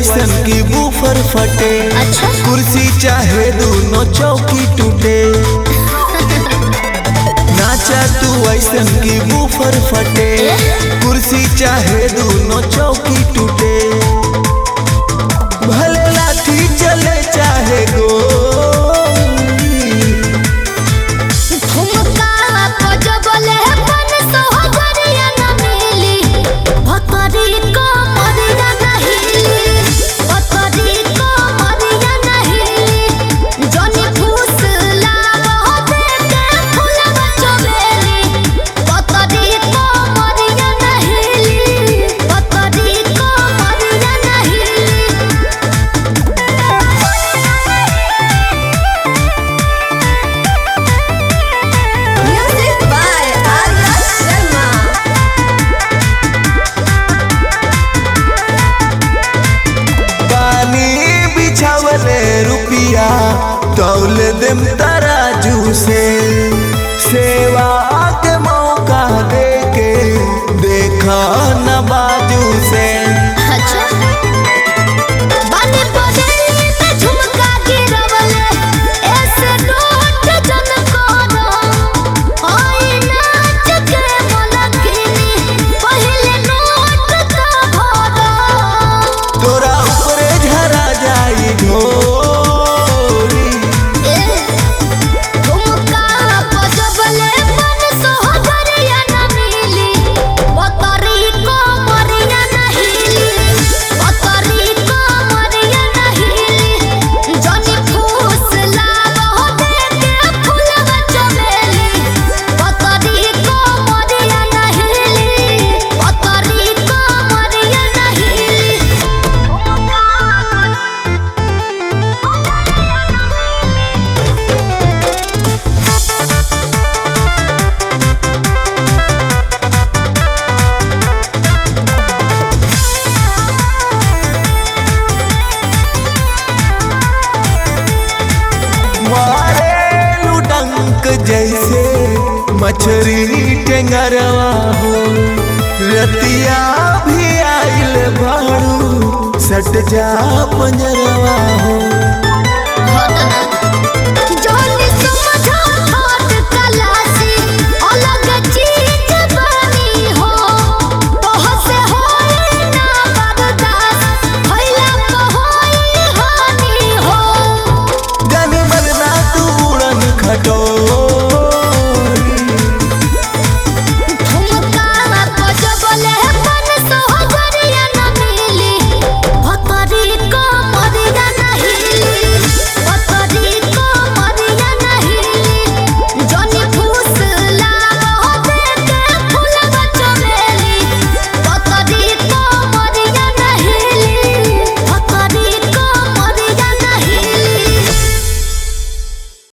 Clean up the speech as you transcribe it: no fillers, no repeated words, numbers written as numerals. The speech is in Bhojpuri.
ऐसन की बूफर फटे। अच्छा? कुर्सी चाहे दोनों चौकी टूटे। नाचा तू ऐसन की बूफर फटे। कुर्सी चाहे दोनों चौकी टूटे। भले लाठी चले चाहे गोली। रुपिया तौल देम तराजू से। सेवा के मौका दे के देखा न बाजू से। अच्छा? झुमका गिरवले ऐसे नोट जन करो। ओई नाच के मलकिनी पहले नोट का भरो। तोरा ऊपरे झरा जाई ढोली। जैसे मछरी टेंगरवा हो। रतिया भी आइल भाड़ू सट जा पंजरवा हो।